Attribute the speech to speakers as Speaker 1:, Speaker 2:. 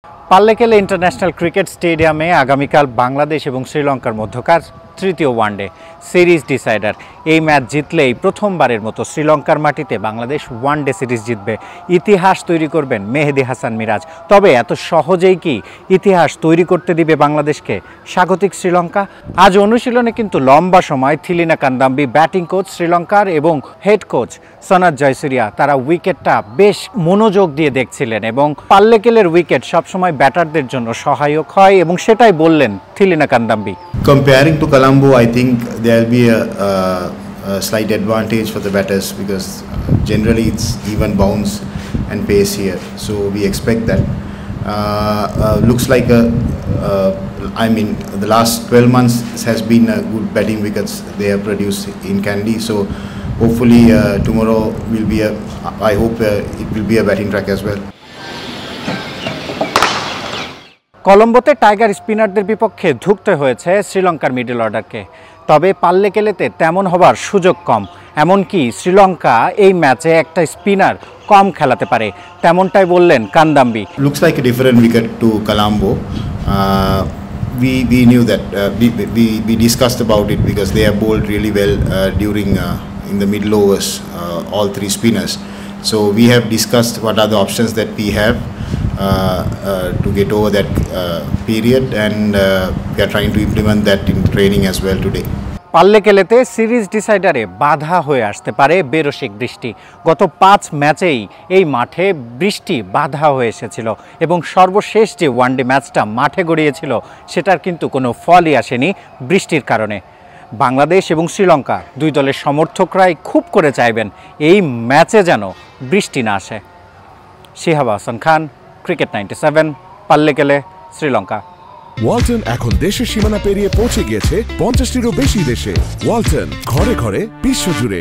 Speaker 1: Pallekele international cricket স্টেডিয়ামে আগামীকাল বাংলাদেশ এবং শ্রীলঙ্কার মধ্যকার তৃতীয় ওয়ানডে সিরিজ ডিসাইডার। এই ম্যাচ জিতলেই প্রথমবারের মতো শ্রীলঙ্কার মাটিতে বাংলাদেশ ওয়ানডে সিরিজ জিতবে। ইতিহাস তৈরি করবেন মেহেদী হাসান মিরাজ। তবে এত সহজেই কি ইতিহাস তৈরি করতে দিবে বাংলাদেশকে স্বাগতিক শ্রীলঙ্কা? আজ অনুশীলনে কিন্তু লম্বা সময় থিলিনা কান্দাম্বি, ব্যাটিং কোচ শ্রীলঙ্কার এবং হেড কোচ সনাথ জয়সুরিয়া, তারা উইকেটটা বেশ মনোযোগ দিয়ে দেখছিলেন এবং পাল্লেকেলের উইকেট সবসময় ব্যাটারদের জন্য সহায়ক হয় এবং সেটাই বললেন Thilina কান্দাম্বি।
Speaker 2: Comparing to Colombo, I think there will be a slight advantage for the batters because generally it's even bounce and pace here. So we expect that. Looks like the last 12 months has been a good batting wickets they have produced in Kandy. So hopefully tomorrow will be I hope it will be a batting track as well.
Speaker 1: কলম্বোতে tiger স্পিনারদের বিপক্ষে ধুঁকতে হয়েছে শ্রীলঙ্কার middle অর্ডারকে। তবে পাল্লেকেলেতে তেমন হবার সুযোগ কম। এমনকি শ্রীলঙ্কা এই ম্যাচে একটা স্পিনার কম খেলাতে পারে, তেমনটাই বললেন কান্দাম্বি।
Speaker 2: Looks like a different wicket to Colombo. We knew that we discussed about it because they have bowled really well during in the middle overs, all three spinners. So we have discussed what are the options that we have to get over that period, and we are trying to implement that in training as well today.
Speaker 1: পাল্লেকেলেতে series ডিসাইডারে বাধা হয়ে আসতে পারে বেরসিক বৃষ্টি। গত 5 ম্যাচেই এই মাঠে বৃষ্টি বাধা হয়ে এসেছিল এবং সর্বশেষ যে ওয়ানডে ম্যাচটা মাঠে গড়িয়েছিল সেটার কিন্তু কোনো ফলই আসেনি বৃষ্টির কারণে। বাংলাদেশ এবং শ্রীলঙ্কা দুই দলের সমর্থকরাই খুব করে চাইবেন এই ম্যাচে যেন বৃষ্টি না আসে। শিহাব হাসান খান, ক্রিকেট 97, পাল্লেকেলে, শ্রীলঙ্কা।
Speaker 3: ওয়ালটন এখন দেশের সীমানা পেরিয়ে পৌঁছে গিয়েছে 50টিরও বেশি দেশে। ওয়ালটন, ঘরে ঘরে, বিশ্বজুড়ে।